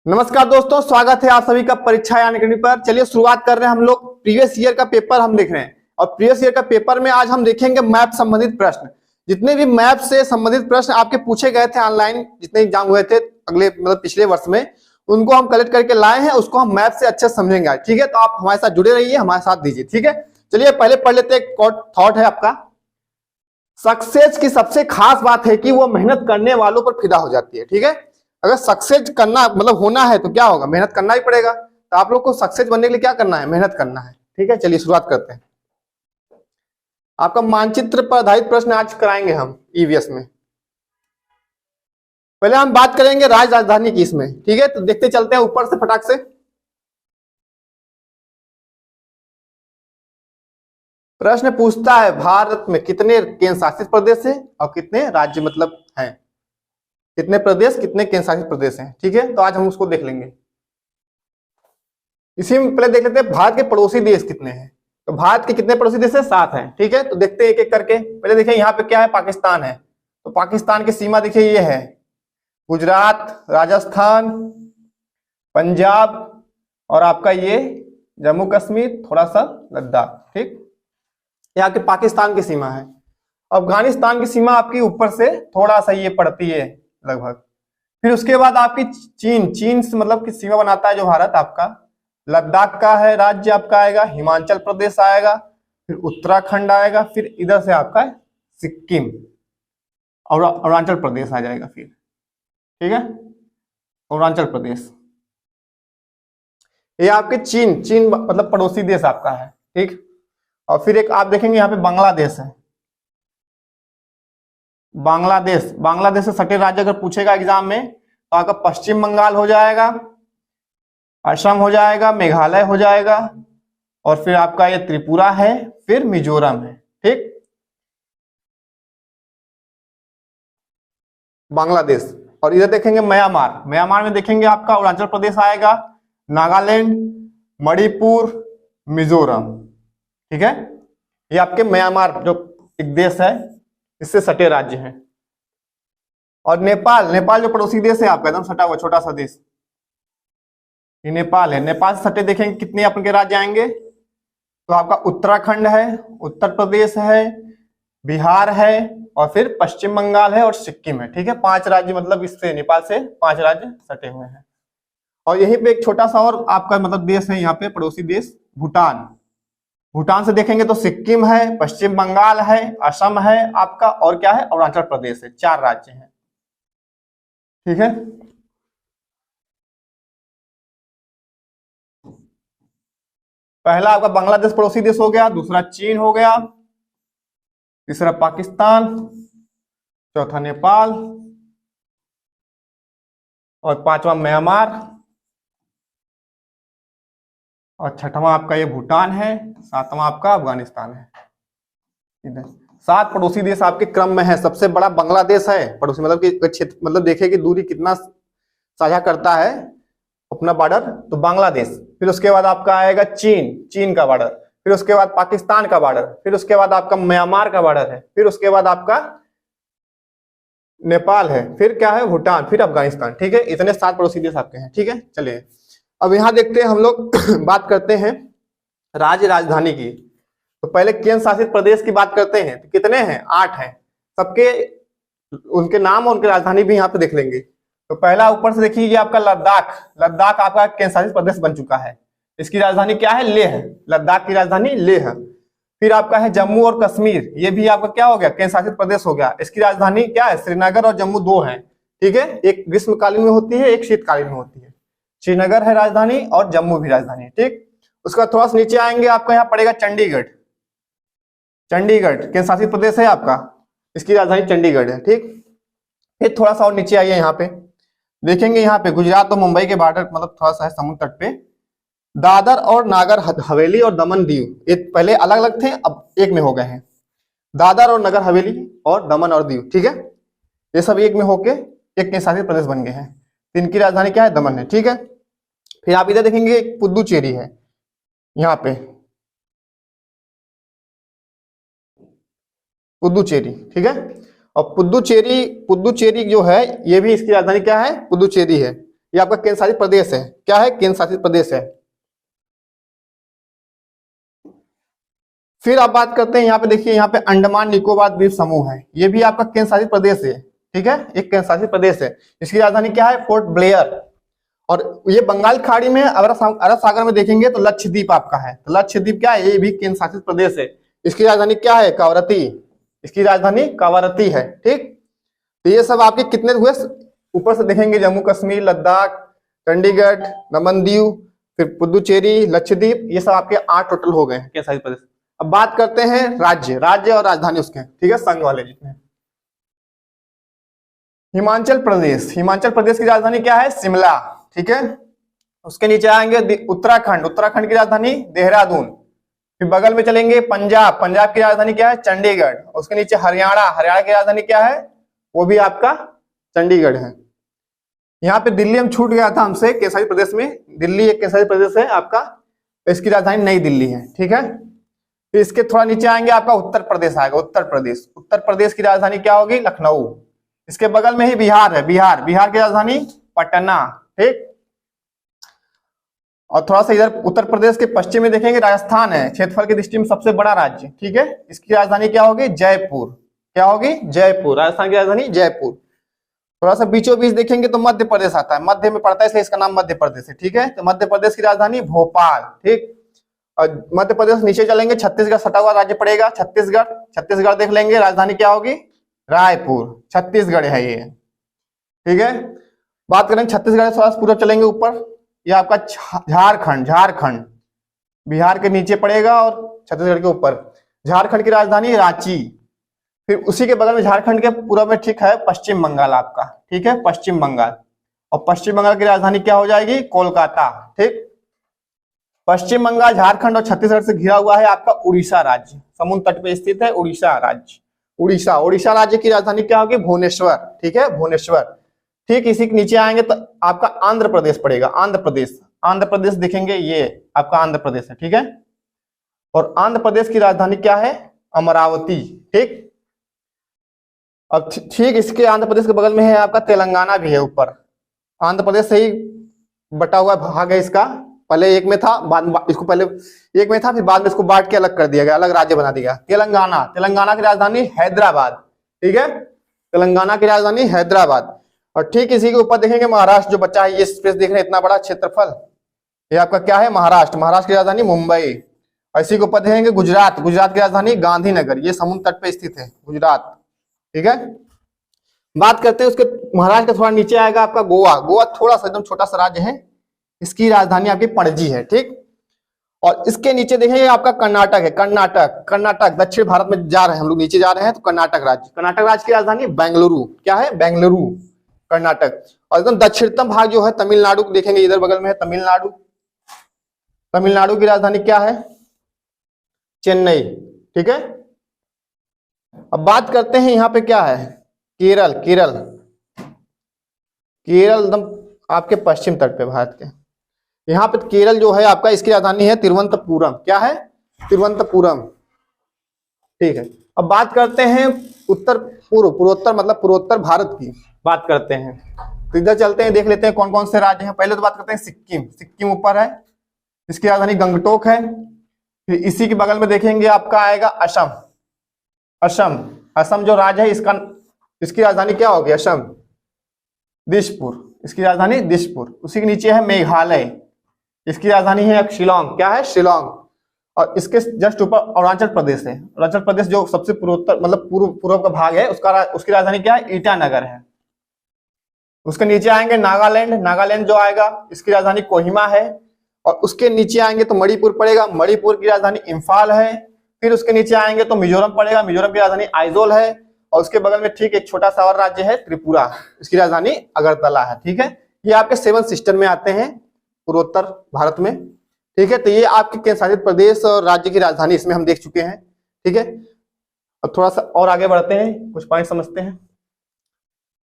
नमस्कार दोस्तों, स्वागत है आप सभी का परीक्षा यानी अकेडमी पर। चलिए शुरुआत कर रहे हैं। हम लोग प्रीवियस ईयर का पेपर हम देख रहे हैं और प्रीवियस ईयर का पेपर में आज हम देखेंगे मैप संबंधित प्रश्न। जितने भी मैप से संबंधित प्रश्न आपके पूछे गए थे ऑनलाइन, जितने एग्जाम हुए थे अगले पिछले वर्ष में, उनको हम कलेक्ट करके लाए हैं। उसको हम मैप से अच्छे से समझेंगे, ठीक है। तो आप हमारे साथ जुड़े रहिए, हमारे साथ दीजिए, ठीक है। चलिए पहले पढ़ लेते हैं। एक थॉट है आपका, सक्सेस की सबसे खास बात है कि वो मेहनत करने वालों पर फिदा हो जाती है, ठीक है। अगर सक्सेस करना होना है तो क्या होगा, मेहनत करना ही पड़ेगा। तो आप लोग को सक्सेस बनने के लिए क्या करना है, मेहनत करना है, ठीक है। चलिए शुरुआत करते हैं। आपका मानचित्र पर आधारित प्रश्न आज कराएंगे हम ईवीएस में। पहले हम बात करेंगे राजधानी की इसमें, ठीक है। तो देखते चलते हैं ऊपर से फटाक से। प्रश्न पूछता है भारत में कितने केंद्र शासित प्रदेश है और कितने राज्य हैं, कितने प्रदेश, कितने केंद्र शासित प्रदेश हैं, ठीक है। तो आज हम उसको देख लेंगे। इसी में पहले देख लेते हैं भारत के पड़ोसी देश कितने हैं। तो भारत के कितने पड़ोसी देश है, 7 हैं, ठीक है। तो देखते हैं एक एक करके। पहले देखिए यहाँ पे क्या है, पाकिस्तान है। तो पाकिस्तान की सीमा देखिए ये है, गुजरात, राजस्थान, पंजाब और आपका ये जम्मू कश्मीर, थोड़ा सा लद्दाख, ठीक। यहाँ के पाकिस्तान की सीमा है। अफगानिस्तान की सीमा आपकी ऊपर से थोड़ा सा ये पड़ती है लगभग। फिर उसके बाद आपकी चीन से की सीमा बनाता है जो भारत आपका। लद्दाख का है राज्य आपका आएगा, हिमाचल प्रदेश आएगा, फिर उत्तराखंड आएगा, फिर इधर से आपका सिक्किम और अरुणाचल प्रदेश आ जाएगा फिर, ठीक है। अरुणाचल प्रदेश ये आपके चीन पड़ोसी देश आपका है, ठीक। और फिर एक आप देखेंगे यहाँ पे बांग्लादेश है। बांग्लादेश से सटे राज्य अगर पूछेगा एग्जाम में तो आपका पश्चिम बंगाल हो जाएगा, असम हो जाएगा, मेघालय हो जाएगा और फिर आपका ये त्रिपुरा है, फिर मिजोरम है, ठीक। बांग्लादेश। और इधर देखेंगे म्यांमार में देखेंगे आपका अरुणाचल प्रदेश आएगा, नागालैंड, मणिपुर, मिजोरम, ठीक है। ये आपके म्यांमार जो एक देश है, इससे सटे राज्य हैं। और नेपाल जो पड़ोसी देश है आपका, एकदम सटा हुआ छोटा सा देश, ये नेपाल है। नेपाल से सटे देखेंगे कितने अपन के राज्य आएंगे। तो आपका उत्तराखंड है, उत्तर प्रदेश है, बिहार है और फिर पश्चिम बंगाल है और सिक्किम है, ठीक है। 5 राज्य इससे नेपाल से 5 राज्य सटे हुए हैं। और यहीं पे एक छोटा सा और आपका देश है यहाँ पे पड़ोसी देश, भूटान से देखेंगे तो सिक्किम है, पश्चिम बंगाल है, असम है आपका और क्या है, अरुणाचल प्रदेश है। 4 राज्य हैं, ठीक है। पहला आपका बांग्लादेश पड़ोसी देश हो गया, दूसरा चीन हो गया, तीसरा पाकिस्तान, चौथा नेपाल और 5वां म्यांमार और 6वां आपका ये भूटान है, 7वां आपका अफगानिस्तान है। इधर 7 पड़ोसी देश आपके क्रम में है। सबसे बड़ा बांग्लादेश है पड़ोसी, कि क्षेत्र देखे कि दूरी कितना साझा करता है अपना बॉर्डर, तो बांग्लादेश। फिर उसके बाद आपका आएगा चीन का बॉर्डर, फिर उसके बाद पाकिस्तान का बॉर्डर, फिर उसके बाद आपका म्यांमार का बॉर्डर है, फिर उसके बाद आपका नेपाल है, फिर क्या है, भूटान, फिर अफगानिस्तान, ठीक है। इतने 7 पड़ोसी देश आपके हैं, ठीक है। चलिए अब यहां देखते हैं हम लोग बात करते हैं राजधानी की। तो पहले केंद्र शासित प्रदेश की बात करते हैं। तो कितने हैं, 8 हैं। सबके उनके नाम और उनकी राजधानी भी यहाँ पे देख लेंगे। तो पहला ऊपर से देखिए आपका लद्दाख आपका केंद्र शासित प्रदेश बन चुका है। इसकी राजधानी क्या है, लेह। लद्दाख की राजधानी लेह। फिर आपका है जम्मू और कश्मीर, ये भी आपका क्या हो गया, केंद्र शासित प्रदेश हो गया। इसकी राजधानी क्या है, श्रीनगर और जम्मू 2 है, ठीक है। एक ग्रीष्मकालीन में होती है, एक शीतकालीन में होती है। श्रीनगर है राजधानी और जम्मू भी राजधानी है, ठीक। उसका थोड़ा सा नीचे आएंगे, आपका यहाँ पड़ेगा चंडीगढ़ केंद्र शासित प्रदेश है आपका, इसकी राजधानी चंडीगढ़ है, ठीक। फिर थोड़ा सा और नीचे आइए, यहाँ पे देखेंगे, यहाँ पे गुजरात और मुंबई के बॉर्डर थोड़ा सा है समुद्र तट पे, दादर और नागर हवेली और दमन दीव, ये पहले अलग अलग थे, अब एक में हो गए हैं। दादर और नगर हवेली और दमन और दीव, ठीक है। ये सब एक में होके एक केंद्र शासित प्रदेश बन गए हैं। इनकी राजधानी क्या है, दमन है, ठीक है। फिर आप इधर देखेंगे पुदुचेरी है, यहाँ पे पुदुचेरी, ठीक है। और पुदुचेरी जो है, ये भी इसकी राजधानी क्या है, पुदुचेरी है। ये आपका केंद्र शासित प्रदेश है। क्या है? केंद्र शासित प्रदेश है। फिर आप बात करते हैं यहाँ पे, देखिए यहाँ पे अंडमान निकोबार द्वीप समूह है, ये भी आपका केंद्र शासित प्रदेश है। ठीक है, एक केंद्र शासित प्रदेश है। इसकी राजधानी क्या है? Port Blair. और ये बंगाल खाड़ी में, अरब सागर में देखेंगे तो लक्षद्वीप आपका है। तो लक्षद्वीप क्या है? ये भी केंद्र शासित प्रदेश है। इसकी राजधानी क्या है? कवरत्ती। इसकी राजधानी कवरत्ती है। ठीक, तो ये सब आपके कितने हुए? ऊपर से देखेंगे जम्मू कश्मीर, लद्दाख, चंडीगढ़, दमन दीव, फिर पुदुचेरी, लक्षद्वीप, ये सब आपके 8 टोटल हो गए हैं केंद्र शासित प्रदेश। अब बात करते हैं राज्य और राजधानी उसके, ठीक है, संघ वाले जितने। हिमाचल प्रदेश की राजधानी क्या है? शिमला। ठीक है, उसके नीचे आएंगे उत्तराखंड की राजधानी देहरादून। फिर बगल में चलेंगे पंजाब की राजधानी क्या है? चंडीगढ़। उसके नीचे हरियाणा की राजधानी क्या है? वो भी आपका चंडीगढ़ है। यहाँ पे दिल्ली हम छूट गया था हमसे, केंद्र शासित प्रदेश में दिल्ली एक केंद्र शासित प्रदेश है आपका, इसकी राजधानी नई दिल्ली है। ठीक है, फिर इसके थोड़ा नीचे आएंगे आपका उत्तर प्रदेश आएगा। उत्तर प्रदेश की राजधानी क्या होगी? लखनऊ। इसके बगल में ही बिहार है, बिहार की राजधानी पटना। ठीक, और थोड़ा सा इधर उत्तर प्रदेश के पश्चिम में देखेंगे राजस्थान है, क्षेत्रफल की दृष्टि में सबसे बड़ा राज्य। ठीक है, इसकी राजधानी क्या होगी? जयपुर। क्या होगी? जयपुर। राजस्थान की राजधानी जयपुर। थोड़ा सा बीचों बीच देखेंगे तो मध्य प्रदेश आता है, मध्य में पड़ता है इसलिए इसका नाम मध्य प्रदेश है। ठीक है, तो मध्य प्रदेश की राजधानी भोपाल। ठीक, और मध्य प्रदेश नीचे चलेंगे, छत्तीसगढ़ सटा हुआ राज्य पड़ेगा, छत्तीसगढ़ देख लेंगे, राजधानी क्या होगी? रायपुर। छत्तीसगढ़ है ये। ठीक है, बात करेंगे छत्तीसगढ़ से थोड़ा पूर्व चलेंगे ऊपर, ये आपका झारखंड बिहार के नीचे पड़ेगा और छत्तीसगढ़ के ऊपर। झारखंड की राजधानी रांची। फिर उसी के बगल में झारखंड के पूर्व में ठीक है पश्चिम बंगाल आपका। ठीक है, पश्चिम बंगाल, और पश्चिम बंगाल की राजधानी क्या हो जाएगी? कोलकाता। ठीक, पश्चिम बंगाल, झारखंड और छत्तीसगढ़ से घिरा हुआ है आपका उड़ीसा राज्य, समुद्र तट पे स्थित है उड़ीसा राज्य। उड़ीसा राज्य की राजधानी क्या होगी? भुवनेश्वर। ठीक है, भुवनेश्वर। ठीक, इसी के नीचे आएंगे तो आपका आंध्र प्रदेश पड़ेगा। आंध्र प्रदेश देखेंगे, ये आपका आंध्र प्रदेश है। ठीक है, और आंध्र प्रदेश की राजधानी क्या है? अमरावती। ठीक, अब ठीक इसके आंध्र प्रदेश के बगल में है आपका तेलंगाना भी है ऊपर। आंध्र प्रदेश से ही बटा हुआ भाग है इसका, पहले एक में था, इसको पहले एक में था, फिर बाद में इसको बांट के अलग कर दिया गया, अलग राज्य बना दिया गया। तेलंगाना की राजधानी हैदराबाद। ठीक है, तेलंगाना की राजधानी हैदराबाद। और ठीक इसी के ऊपर देखेंगे महाराष्ट्र जो बचा है, ये स्पेस देख रहे हैं, इतना बड़ा क्षेत्रफल, ये आपका क्या है? महाराष्ट्र की राजधानी मुंबई। और इसी के ऊपर देखेंगे गुजरात की राजधानी गांधीनगर, ये समुद्र तट पे स्थित है गुजरात। ठीक है, बात करते हैं उसके महाराष्ट्र के थोड़ा नीचे आएगा आपका गोवा थोड़ा सा एकदम छोटा सा राज्य है, इसकी राजधानी आपकी पणजी है। ठीक, और इसके नीचे देखेंगे आपका कर्नाटक है। कर्नाटक दक्षिण भारत में जा रहे हैं हम लोग, नीचे जा रहे हैं, तो कर्नाटक राज्य की राजधानी बेंगलुरु। क्या है? बेंगलुरु, कर्नाटक। और एकदम दक्षिणतम भाग जो है तमिलनाडु देखेंगे, इधर बगल में है तमिलनाडु की राजधानी क्या है? चेन्नई। ठीक है, अब बात करते हैं यहाँ पे क्या है? केरल एकदम आपके पश्चिम तट पे भारत के, यहाँ पे केरल जो है आपका, इसकी राजधानी है तिरुवनंतपुरम। क्या है? तिरुवनंतपुरम। ठीक है, अब बात करते हैं पूर्वोत्तर मतलब पूर्वोत्तर भारत की बात करते हैं, तो इधर चलते हैं, देख लेते हैं कौन कौन से राज्य हैं। पहले तो बात करते हैं सिक्किम ऊपर है, इसकी राजधानी गंगटोक है। फिर इसी के बगल में देखेंगे आपका आएगा असम जो राज्य है इसकी राजधानी क्या होगी? असम, दिसपुर, इसकी राजधानी दिसपुर। उसी के नीचे है मेघालय, इसकी राजधानी है शिलोंग। क्या है? शिलोंग। और इसके जस्ट ऊपर अरुणाचल प्रदेश है, अरुणाचल प्रदेश जो सबसे पूर्वोत्तर मतलब पूर्व का भाग है, उसकी राजधानी क्या है? ईटानगर है। उसके नीचे आएंगे नागालैंड जो आएगा, इसकी राजधानी कोहिमा है। और उसके नीचे आएंगे तो मणिपुर पड़ेगा, मणिपुर की राजधानी इम्फाल है। फिर उसके नीचे आएंगे तो मिजोरम पड़ेगा, मिजोरम की राजधानी आइजोल है। और उसके बगल में ठीक एक छोटा सा और राज्य है त्रिपुरा, इसकी राजधानी अगरतला है। ठीक है, ये आपके 7 सिस्टर में आते हैं पूर्वोत्तर भारत में। ठीक है, तो ये आपके केंद्र शासित प्रदेश और राज्य की राजधानी इसमें हम देख चुके हैं। ठीक है, अब थोड़ा सा और आगे बढ़ते हैं, कुछ पॉइंट समझते हैं।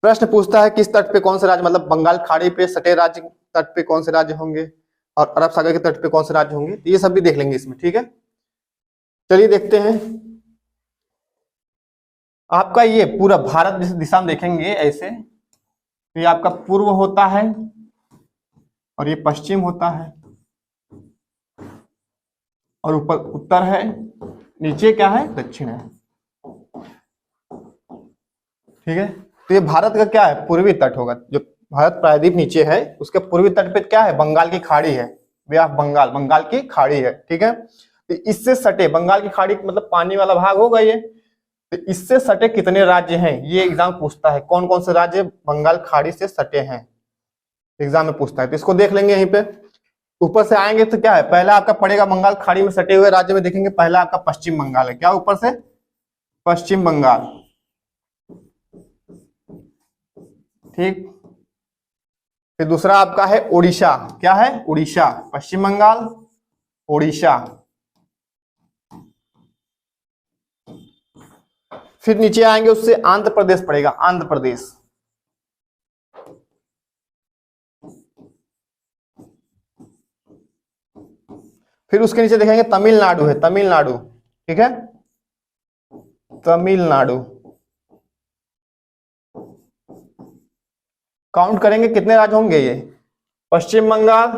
प्रश्न पूछता है किस तट पे कौन से राज्य, मतलब बंगाल खाड़ी पे सटे राज्य तट पे कौन से राज्य होंगे और अरब सागर के तट पे कौन से राज्य होंगे, तो ये सब भी देख लेंगे इसमें। ठीक है, चलिए देखते हैं। आपका ये पूरा भारत जिस दिशा में देखेंगे ऐसे, तो ये आपका पूर्व होता है, और ये पश्चिम होता है, और ऊपर उत्तर है, नीचे क्या है, दक्षिण है। ठीक है, तो ये भारत का क्या है, पूर्वी तट होगा। जो भारत प्रायद्वीप नीचे है उसके पूर्वी तट पे क्या है, बंगाल की खाड़ी है, बे ऑफ बंगाल, बंगाल की खाड़ी है। ठीक है, तो इससे सटे, बंगाल की खाड़ी मतलब पानी वाला भाग होगा ये, तो इससे सटे कितने राज्य हैं, ये एग्जाम पूछता है, कौन कौन से राज्य बंगाल खाड़ी से सटे हैं, एग्जाम में पूछता है। तो इसको देख लेंगे यहीं पे। ऊपर से आएंगे तो क्या है, पहला आपका पड़ेगा बंगाल खाड़ी में सटे हुए राज्य में, देखेंगे पहला आपका पश्चिम बंगाल है, क्या ऊपर से, पश्चिम बंगाल। ठीक, फिर दूसरा आपका है उड़ीसा, क्या है, उड़ीसा, पश्चिम बंगाल, उड़ीसा। फिर नीचे आएंगे उससे आंध्र प्रदेश पड़ेगा, आंध्र प्रदेश। फिर उसके नीचे देखेंगे तमिलनाडु है, तमिलनाडु। ठीक है, तमिलनाडु। काउंट करेंगे कितने राज्य होंगे ये, पश्चिम बंगाल,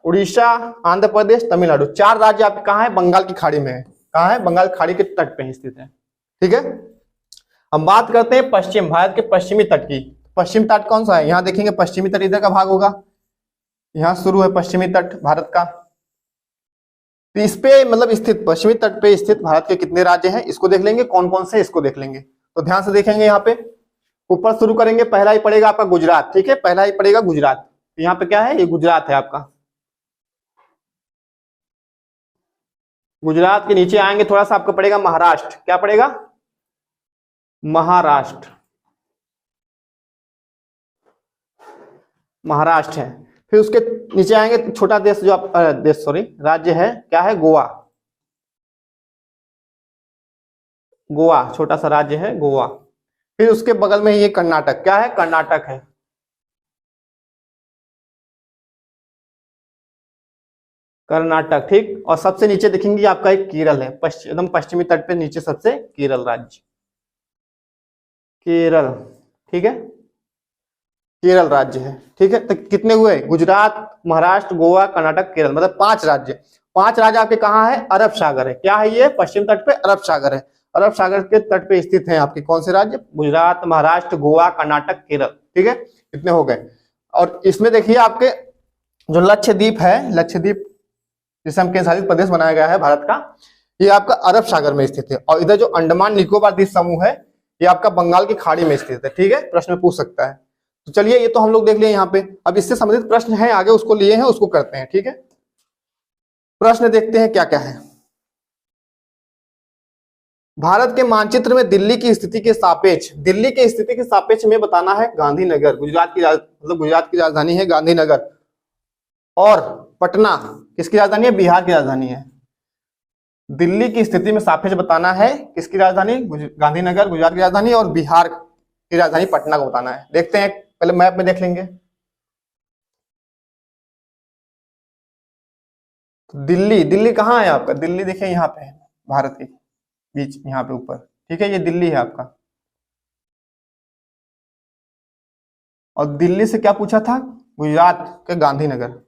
उड़ीसा, आंध्र प्रदेश, तमिलनाडु। 4 राज्य आपके कहाँ है, बंगाल की खाड़ी में है। कहाँ है, बंगाल खाड़ी के तट पे स्थित है। ठीक है, हम बात करते हैं पश्चिम, भारत के पश्चिमी तट की। पश्चिम तट कौन सा है, यहाँ देखेंगे पश्चिमी तट इधर का भाग होगा, यहाँ शुरू है पश्चिमी तट भारत का। तो इस पे मतलब स्थित, पश्चिमी तट पे स्थित भारत के कितने राज्य हैं, इसको देख लेंगे, कौन कौन से, इसको देख लेंगे। तो ध्यान से देखेंगे, यहाँ पे ऊपर शुरू करेंगे, पहला ही पड़ेगा आपका गुजरात। ठीक है, पहला ही पड़ेगा गुजरात। तो यहाँ पे क्या है, ये गुजरात है आपका। गुजरात के नीचे आएंगे थोड़ा सा, आपका पड़ेगा महाराष्ट्र, क्या पड़ेगा, महाराष्ट्र, महाराष्ट्र है। फिर उसके नीचे आएंगे छोटा देश जो आप देश सॉरी राज्य है, क्या है, गोवा, गोवा छोटा सा राज्य है, गोवा। फिर उसके बगल में ये कर्नाटक, क्या है, कर्नाटक है। कर्नाटक, ठीक। और सबसे नीचे देखेंगे आपका एक केरल है, एकदम पश्चिमी तट पे नीचे सबसे केरल राज्य, केरल। ठीक है, केरल राज्य है। ठीक है, तो कितने हुए, गुजरात, महाराष्ट्र, गोवा, कर्नाटक, केरल, मतलब 5 राज्य। 5 राज्य आपके कहाँ है, अरब सागर है, क्या है ये, पश्चिम तट पे अरब सागर है। अरब सागर के तट पे स्थित है आपके कौन से राज्य, गुजरात, महाराष्ट्र, गोवा, कर्नाटक, केरल। ठीक है, कितने हो गए। और इसमें देखिए आपके जो लक्षद्वीप है, लक्षद्वीप जिसे हम केंद्र शासित प्रदेश बनाया गया है भारत का, ये आपका अरब सागर में स्थित है। और इधर जो अंडमान निकोबार द्वीप समूह है, ये आपका बंगाल की खाड़ी में स्थित है। ठीक है, प्रश्न में पूछ सकता है। तो चलिए, ये तो हम लोग देख लिए यहाँ पे। अब इससे संबंधित प्रश्न है आगे, उसको लिए हैं, उसको करते हैं। ठीक है, प्रश्न देखते हैं क्या क्या है। भारत के मानचित्र में दिल्ली की स्थिति के सापेक्ष, दिल्ली की स्थिति के सापेक्ष में बताना है गांधीनगर, गुजरात की मतलब गुजरात की राजधानी है गांधीनगर। और पटना किसकी राजधानी है, बिहार की राजधानी है। दिल्ली की स्थिति में सापेक्ष बताना है, किसकी राजधानी, गांधीनगर गुजरात की राजधानी, और बिहार की राजधानी पटना को बताना है। देखते हैं, पहले मैप में देख लेंगे। तो दिल्ली, दिल्ली कहाँ है आपका, दिल्ली देखिए यहाँ पे है, भारत के बीच यहाँ पे ऊपर। ठीक है, ये दिल्ली है आपका। और दिल्ली से क्या पूछा था, गुजरात के गांधीनगर,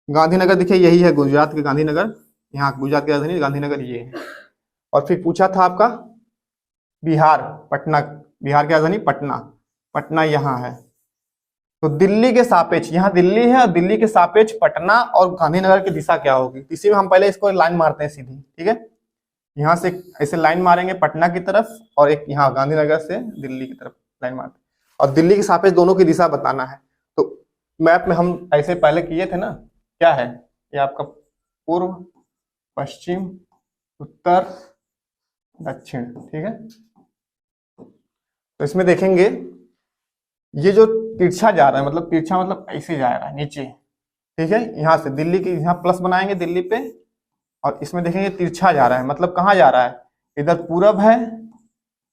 गांधीनगर देखिए यही है, गुजरात के गांधीनगर, यहाँ गुजरात की राजधानी गांधीनगर ये है। और फिर पूछा था आपका बिहार, पटना, बिहार की राजधानी पटना, पटना यहाँ है। तो दिल्ली के सापेक्ष, यहाँ दिल्ली है, और दिल्ली के सापेक्ष पटना और गांधीनगर की दिशा क्या होगी, इसी में हम पहले इसको लाइन मारते हैं सीधी। ठीक है, यहाँ से ऐसे लाइन मारेंगे पटना की तरफ, और एक यहाँ गांधीनगर से दिल्ली की तरफ लाइन मारते हैं, और दिल्ली के सापेक्ष दोनों की दिशा बताना है। तो मैप में हम ऐसे पहले किए थे ना, क्या है ये आपका पूर्व, पश्चिम, उत्तर, दक्षिण। ठीक है, तो इसमें देखेंगे ये जो तिरछा जा रहा है, मतलब तिरछा मतलब ऐसे जा रहा है नीचे। ठीक है, यहाँ से दिल्ली की, यहाँ प्लस बनाएंगे दिल्ली पे, और इसमें देखेंगे तिरछा जा रहा है, मतलब कहाँ जा रहा है, इधर पूरब है,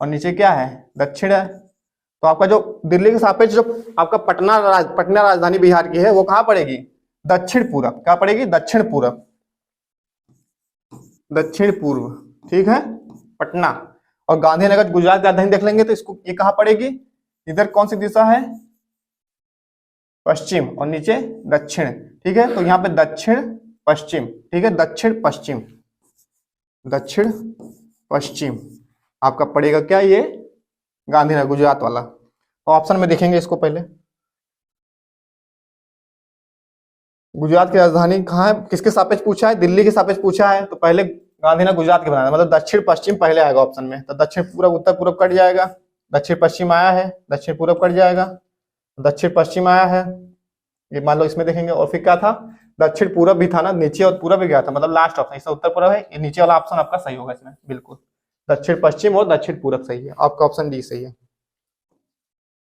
और नीचे क्या है, दक्षिण है। तो आपका जो दिल्ली के सापेक्ष जो आपका पटना राजधानी बिहार की है, वो कहाँ पड़ेगी, दक्षिण पूरब, क्या पड़ेगी, दक्षिण पूरब, दक्षिण पूर्व। ठीक है, पटना। और गांधीनगर गुजरात की राजधानी देख लेंगे, तो इसको ये कहाँ पड़ेगी, इधर कौन सी दिशा है, पश्चिम और नीचे दक्षिण, ठीक है। तो यहाँ पे दक्षिण पश्चिम, ठीक है, दक्षिण पश्चिम, दक्षिण पश्चिम आपका पड़ेगा क्या, ये गांधीनगर गुजरात वाला। तो ऑप्शन में देखेंगे इसको पहले, गुजरात की राजधानी कहाँ है, किसके सापेक्ष पूछा है, दिल्ली के सापेक्ष पूछा है, तो पहले गांधीनगर गुजरात के बनाना, मतलब दक्षिण पश्चिम पहले आएगा ऑप्शन में। तो दक्षिण पूरब उत्तर पूरब कट जाएगा, दक्षिण पश्चिम आया है, दक्षिण पूरब कट जाएगा, दक्षिण पश्चिम आया है, ये मान लो इसमें देखेंगे। और फिर क्या था, दक्षिण पूरब भी था ना, नीचे और पूरब भी गया था, मतलब लास्ट ऑप्शन इसमें उत्तर पूरब है, ये नीचे वाला ऑप्शन आपका सही होगा इसमें, बिल्कुल दक्षिण पश्चिम और दक्षिण पूरब सही है, आपका ऑप्शन डी सही है।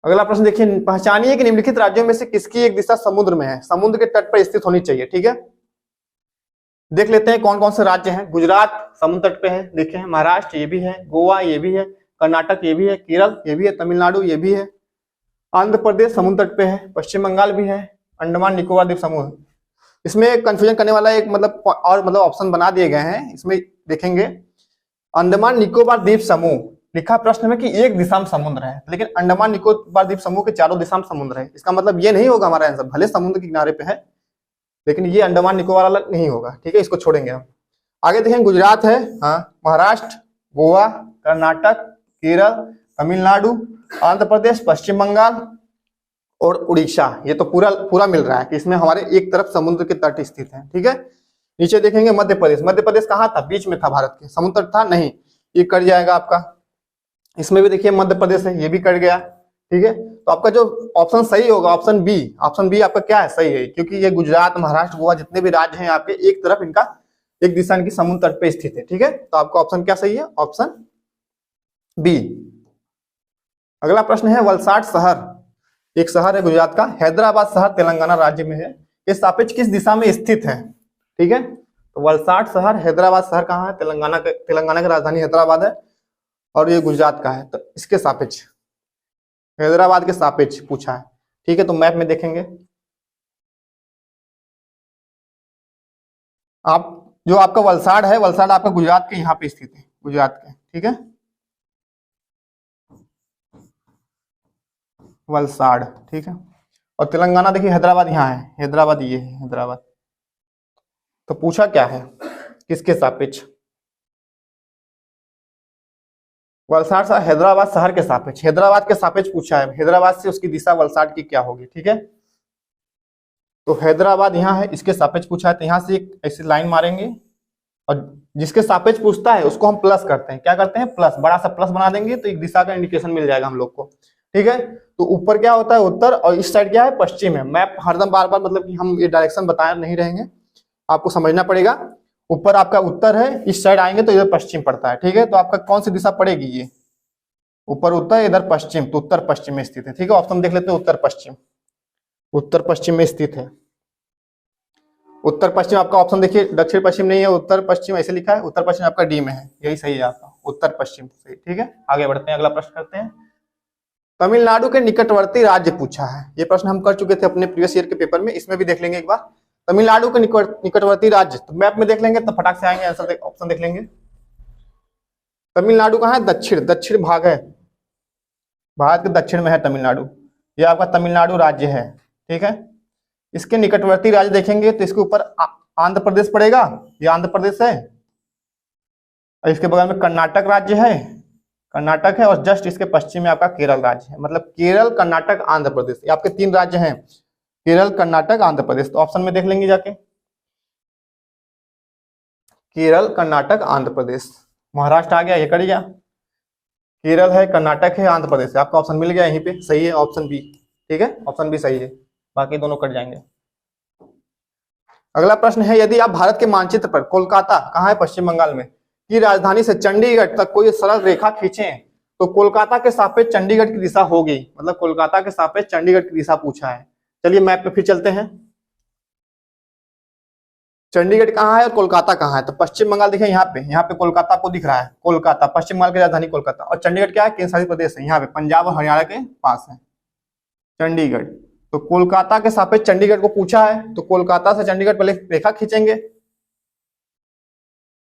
अगला प्रश्न देखिए, पहचानिए कि निम्नलिखित राज्यों में से किसकी एक दिशा समुद्र में है, समुद्र के तट पर स्थित होनी चाहिए, ठीक है। देख लेते हैं कौन कौन से राज्य हैं। गुजरात समुद्र तट पे है, देखे हैं, महाराष्ट्र ये भी है, गोवा ये भी है, कर्नाटक ये भी है, केरल ये भी है, तमिलनाडु ये भी है, आंध्र प्रदेश समुद्र तट पे है, पश्चिम बंगाल भी है, अंडमान निकोबार द्वीप समूह। इसमें कंफ्यूजन करने वाला एक मतलब और मतलब ऑप्शन बना दिए गए हैं, इसमें देखेंगे अंडमान निकोबार द्वीप समूह लिखा प्रश्न में कि एक दिशा में समुद्र है, लेकिन अंडमान निकोबार द्वीप समूह के चारों दिशा में समुद्र है। इसका मतलब ये नहीं होगा हमारा आंसर, भले समुद्र के किनारे पे है लेकिन ये अंडमान निकोबार वाला नहीं होगा, ठीक है, इसको छोड़ेंगे हम। आगे देखेंगे, गुजरात है, हाँ, महाराष्ट्र, गोवा, कर्नाटक, केरल, तमिलनाडु, आंध्र प्रदेश, पश्चिम बंगाल और उड़ीसा। ये तो पूरा पूरा मिल रहा है कि इसमें हमारे एक तरफ समुद्र के तट स्थित है, ठीक है। नीचे देखेंगे मध्य प्रदेश, मध्य प्रदेश कहाँ था, बीच में था भारत के, समुद्र तट था नहीं, ये कट जाएगा आपका। इसमें भी देखिए मध्य प्रदेश है, ये भी कट गया, ठीक है। तो आपका जो ऑप्शन सही होगा ऑप्शन बी, ऑप्शन बी आपका क्या है, सही है, क्योंकि ये गुजरात, महाराष्ट्र, गोवा जितने भी राज्य हैं आपके एक तरफ इनका एक दिशा इनकी समुद्र तट पे स्थित है, ठीक है। तो आपका ऑप्शन क्या सही है, ऑप्शन बी। अगला प्रश्न है, वलसाड शहर एक शहर है गुजरात का, हैदराबाद शहर तेलंगाना राज्य में है, ये सापेक्ष किस दिशा में स्थित है, ठीक है। तो वलसाड शहर, हैदराबाद शहर कहाँ है, तेलंगाना की राजधानी हैदराबाद है, और ये गुजरात का है, तो इसके सापेक्ष हैदराबाद के सापेक्ष पूछा है, ठीक है। तो मैप में देखेंगे आप, जो आपका वलसाड है, वलसाड आपका गुजरात के यहाँ पे स्थित है, गुजरात के, ठीक है, वलसाड, ठीक है। और तेलंगाना देखिए हैदराबाद यहाँ है, हैदराबाद ये है, हैदराबाद। तो पूछा क्या है, किसके सापेक्ष, वलसाड शहर हैदराबाद शहर के सापेक्ष, हैदराबाद के सापेक्ष पूछा है, हैदराबाद से उसकी दिशा वलसाड की क्या होगी, ठीक है। तो हैदराबाद यहाँ है, इसके सापेक्ष पूछा है, तो यहाँ से एक ऐसी लाइन मारेंगे और जिसके सापेक्ष पूछता है उसको हम प्लस करते हैं, क्या करते हैं, प्लस, बड़ा सा प्लस बना देंगे तो एक दिशा का इंडिकेशन मिल जाएगा हम लोग को, ठीक है। तो ऊपर क्या होता है, उत्तर, और इस साइड क्या है, पश्चिम है। मैप हरदम बार बार मतलब कि हम ये डायरेक्शन बताए नहीं रहेंगे, आपको समझना पड़ेगा। ऊपर आपका उत्तर है, इस साइड आएंगे तो इधर पश्चिम पड़ता है, ठीक है। तो आपका कौन सी दिशा पड़ेगी, ये ऊपर उत्तर, इधर पश्चिम, तो उत्तर पश्चिम में स्थित है, ठीक है। ऑप्शन देख लेते हैं, उत्तर पश्चिम, उत्तर पश्चिम में स्थित है। उत्तर पश्चिम आपका ऑप्शन देखिए, दक्षिण पश्चिम नहीं है, उत्तर पश्चिम ऐसे लिखा है, उत्तर पश्चिम आपका डी में है, यही सही है आपका, उत्तर पश्चिम सही, ठीक है। आगे बढ़ते हैं, अगला प्रश्न करते हैं। तमिलनाडु के निकटवर्ती राज्य पूछा है, ये प्रश्न हम कर चुके थे अपने प्रीवियस ईयर के पेपर में, इसमें भी देख लेंगे एक बार। तमिलनाडु के निकटवर्ती राज्य, तो मैप में देख लेंगे तो फटाक से आएंगे आंसर, ऑप्शन देख लेंगे। तमिलनाडु कहाँ है, दक्षिण, दक्षिण भाग है, भारत के दक्षिण में है तमिलनाडु, ये आपका तमिलनाडु राज्य है, ठीक है। इसके निकटवर्ती राज्य देखेंगे तो इसके ऊपर आंध्र प्रदेश पड़ेगा, ये आंध्र प्रदेश है, और इसके बगल में कर्नाटक राज्य है, कर्नाटक है, और जस्ट इसके पश्चिम में आपका केरल राज्य है, मतलब केरल, कर्नाटक, आंध्र प्रदेश, ये आपके तीन राज्य हैं, केरल, कर्नाटक, आंध्र प्रदेश। तो ऑप्शन में देख लेंगे जाके, केरल, कर्नाटक, आंध्र प्रदेश, महाराष्ट्र आ गया, ये कट गया, केरल है, कर्नाटक है, आंध्र प्रदेश है, आपका ऑप्शन मिल गया यहीं पे, सही है ऑप्शन बी, ठीक है, ऑप्शन बी सही है, बाकी दोनों कट जाएंगे। अगला प्रश्न है, यदि आप भारत के मानचित्र पर कोलकाता कहाँ है, पश्चिम बंगाल में, की राजधानी से चंडीगढ़ तक कोई सरल रेखा खींचे तो कोलकाता के सापेक्ष चंडीगढ़ की दिशा होगी, मतलब कोलकाता के सापेक्ष चंडीगढ़ की दिशा पूछा है। चलिए मैप पे फिर चलते हैं, चंडीगढ़ कहाँ है और कोलकाता कहाँ है। तो पश्चिम बंगाल देखिए यहाँ पे कोलकाता को दिख रहा है, कोलकाता पश्चिम बंगाल की राजधानी कोलकाता, और चंडीगढ़ क्या है, केंद्र शासित प्रदेश है, यहाँ पे पंजाब और हरियाणा के पास है चंडीगढ़। तो कोलकाता के सापेक्ष चंडीगढ़ को पूछा है, तो कोलकाता से चंडीगढ़ पहले रेखा खींचेंगे,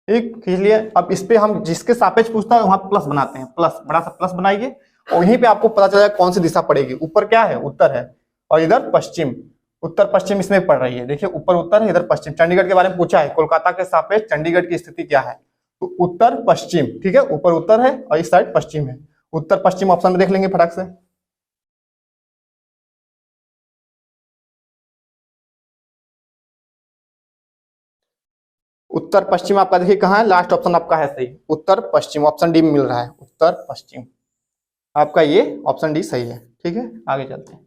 ठीक, खींच लिए। अब इस पे हम जिसके सापेक्ष पूछता है वहां प्लस बनाते हैं, प्लस, बड़ा सा प्लस बनाइए, और यहीं पे आपको पता चलेगा कौन सी दिशा पड़ेगी। ऊपर क्या है, उत्तर है, और इधर पश्चिम, उत्तर पश्चिम इसमें पड़ रही है। देखिए ऊपर उत्तर है, इधर पश्चिम। चंडीगढ़ के बारे में पूछा है, कोलकाता के सापेक्ष चंडीगढ़ की स्थिति क्या है, तो उत्तर पश्चिम। ठीक है, ऊपर उत्तर है और इस साइड पश्चिम है। उत्तर पश्चिम ऑप्शन में देख लेंगे फटाक से। उत्तर पश्चिम आपका देखिए कहाँ है, लास्ट ऑप्शन आपका है सही, उत्तर पश्चिम, ऑप्शन डी में मिल रहा है उत्तर पश्चिम। आपका ये ऑप्शन डी सही है। ठीक है, आगे चलते हैं।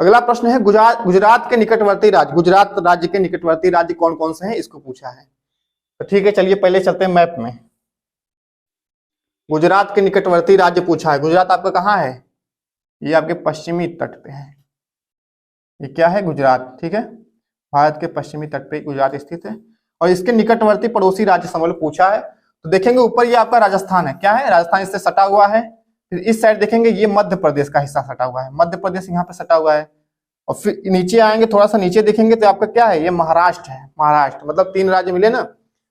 अगला प्रश्न है गुजरात के निकटवर्ती राज्य, गुजरात राज्य के निकटवर्ती राज्य कौन कौन से हैं, इसको पूछा है। तो ठीक है, चलिए पहले चलते हैं मैप में। गुजरात के निकटवर्ती राज्य पूछा है। गुजरात आपका कहाँ है, ये आपके पश्चिमी तट पे है। ये क्या है, गुजरात। ठीक है, भारत के पश्चिमी तट पे गुजरात स्थित है। और इसके निकटवर्ती पड़ोसी राज्य समझ लो पूछा है। तो देखेंगे ऊपर ये आपका राजस्थान है, क्या है, राजस्थान इससे सटा हुआ है। फिर इस साइड देखेंगे ये मध्य प्रदेश का हिस्सा सटा हुआ है, मध्य प्रदेश यहाँ पे सटा हुआ है। और फिर नीचे आएंगे, थोड़ा सा नीचे देखेंगे तो आपका क्या है, ये महाराष्ट्र है। महाराष्ट्र मतलब 3 राज्य मिले ना,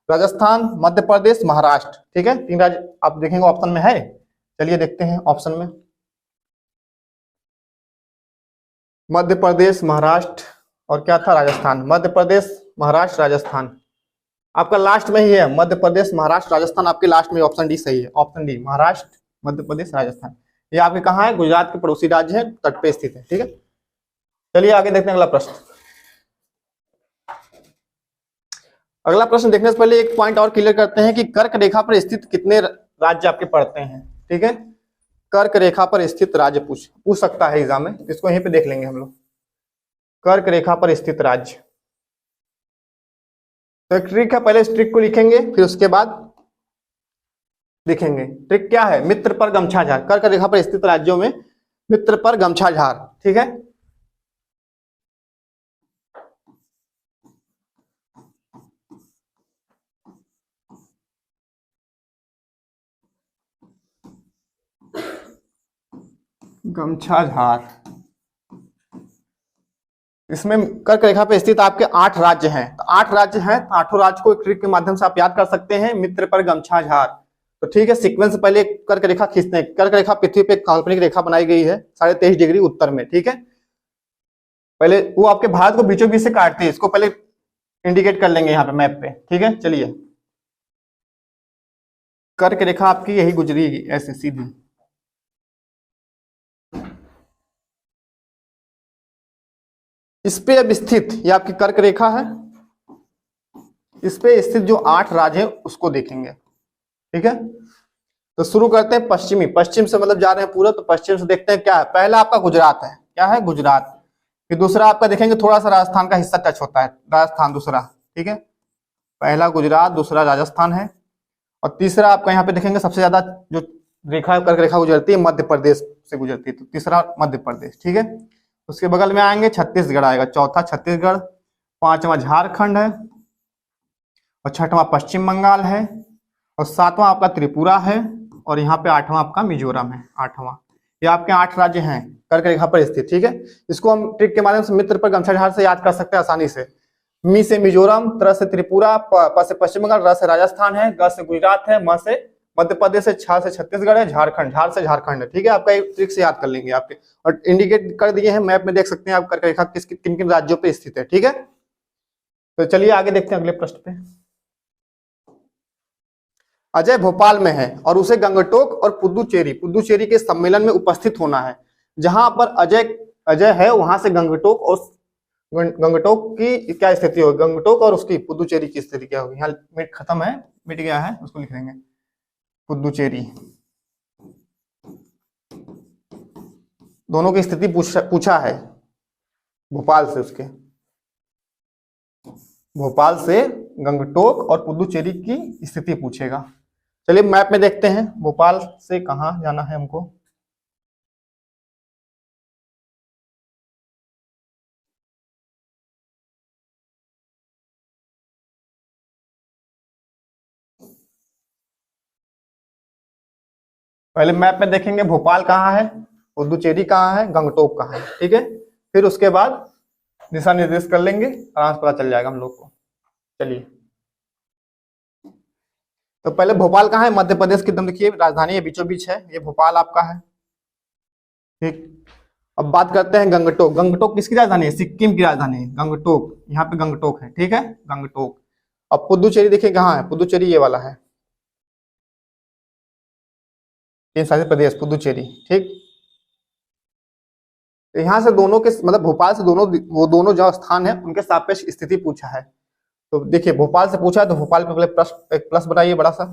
राजस्थान, मध्य प्रदेश, महाराष्ट्र। ठीक है, 3 राज्य आप देखेंगे ऑप्शन में है। चलिए देखते हैं ऑप्शन में, मध्य प्रदेश, महाराष्ट्र और क्या था, राजस्थान। मध्य प्रदेश, महाराष्ट्र, राजस्थान आपका लास्ट में ही है। मध्य प्रदेश, महाराष्ट्र, राजस्थान आपके लास्ट में, ऑप्शन डी सही है। ऑप्शन डी, महाराष्ट्र, मध्य प्रदेश, राजस्थान, ये आपके कहाँ है, गुजरात के पड़ोसी राज्य है, तट पे स्थित है। ठीक है, चलिए आगे देखते हैं अगला प्रश्न। अगला प्रश्न देखने से पहले एक पॉइंट और क्लियर करते हैं कि कर्क रेखा पर स्थित कितने राज्य आपके पड़ते हैं। ठीक है, कर्क रेखा पर स्थित राज्य पूछ सकता है एग्जाम में, इसको यहीं पे देख लेंगे हम लोग। कर्क रेखा पर स्थित राज्य, तो ट्रिक है, पहले इस ट्रिक को लिखेंगे फिर उसके बाद लिखेंगे। ट्रिक क्या है, मित्र पर गमछा झार। कर्क रेखा पर स्थित राज्यों में मित्र पर गमछा झार। ठीक है, गमछा झार। इसमें कर्क रेखा पे स्थित आपके 8 राज्य हैं। तो 8 राज्य हैं, तो 8 राज्य को एक ट्रिक के माध्यम से आप याद कर सकते हैं, मित्र पर गमछा झार। तो ठीक है, सीक्वेंस पहले कर्क रेखा खींचते हैं। कर्क रेखा पृथ्वी पे काल्पनिक रेखा बनाई गई है 23.5 डिग्री उत्तर में। ठीक है, पहले वो आपके भारत को बीचों बीच से काटती है, इसको पहले इंडिकेट कर लेंगे यहाँ पे मैप पे। ठीक है, चलिए कर्क रेखा आपकी यही गुजरी ऐसे सीधी, इस पे अब स्थित ये आपकी कर्क रेखा है, इस पे स्थित जो 8 राज्य हैं उसको देखेंगे। ठीक है, तो शुरू करते हैं पश्चिमी, पश्चिम से मतलब जा रहे हैं पूरा, तो पश्चिम से देखते हैं क्या है। पहला आपका गुजरात है, क्या है, गुजरात। फिर दूसरा आपका देखेंगे थोड़ा सा राजस्थान का हिस्सा टच होता है, राजस्थान दूसरा। ठीक है, पहला गुजरात, दूसरा राजस्थान है। और तीसरा आपका यहाँ पे देखेंगे सबसे ज्यादा जो रेखा कर्क रेखा गुजरती है मध्य प्रदेश से गुजरती है, तो तीसरा मध्य प्रदेश। ठीक है, उसके बगल में आएंगे छत्तीसगढ़ आएगा, चौथा छत्तीसगढ़, 5वां झारखंड है, और 6वां पश्चिम बंगाल है, और 7वां आपका त्रिपुरा है, और यहाँ पे 8वां आपका मिजोरम है। 8वां, ये आपके 8 राज्य हैं कर्क रेखा पर स्थित। ठीक है, इसको हम ट्रिक के माध्यम से मित्र पर गमछा झार से याद कर सकते हैं आसानी से। मी से मिजोरम, त्र से त्रिपुरा, प से पश्चिम बंगाल, र से राजस्थान है, ग से गुजरात है, म से मध्य प्रदेश है, छ से छत्तीसगढ़ है, झारखंड, झार से झारखंड है। ठीक है, आपका एक ट्रिक से याद कर लेंगे आपके, और इंडिकेट कर दिए हैं मैप में, देख सकते हैं आप कर्क रेखा किन किन राज्यों पे स्थित है। ठीक है, तो चलिए आगे देखते हैं अगले प्रश्न पे। अजय भोपाल में है और उसे गंगटोक और पुदुचेरी के सम्मेलन में उपस्थित होना है। जहां पर अजय है वहां से गंगटोक और गंगटोक की क्या स्थिति होगी, गंगटोक और उसकी पुदुचेरी की स्थिति क्या होगी। यहाँ मिट खत्म है, मिट गया है, उसको लिख देंगे पुदुचेरी। दोनों की स्थिति पूछा है भोपाल से, उसके भोपाल से गंगटोक और पुदुचेरी की स्थिति पूछेगा। चलिए मैप में देखते हैं भोपाल से कहाँ जाना है हमको। पहले मैप में देखेंगे भोपाल कहाँ है, पुदुचेरी कहाँ है, गंगटोक कहाँ है। ठीक है, फिर उसके बाद दिशा निर्देश कर लेंगे, आराम से पता चल जाएगा हम लोग को। चलिए, तो पहले भोपाल कहाँ है, मध्य प्रदेश की एकदम देखिए राजधानी है, बीचों बीच है, ये भोपाल आपका है। ठीक, अब बात करते हैं गंगटोक। गंगटोक किसकी राजधानी है? सिक्किम की राजधानी है गंगटोक। यहाँ पे गंगटोक है, ठीक है, गंगटोक। अब पुदुचेरी देखिए कहाँ है, पुदुचेरी ये वाला है, केंद्र शासित प्रदेश पुदुचेरी, ठीक। तो यहाँ से दोनों के मतलब भोपाल से दोनों, वो दोनों जो स्थान है उनके सापेक्ष स्थिति पूछा है। तो देखिए भोपाल से पूछा है तो भोपाल पे पहले प्लस, एक प्लस बनाइए बड़ा सा।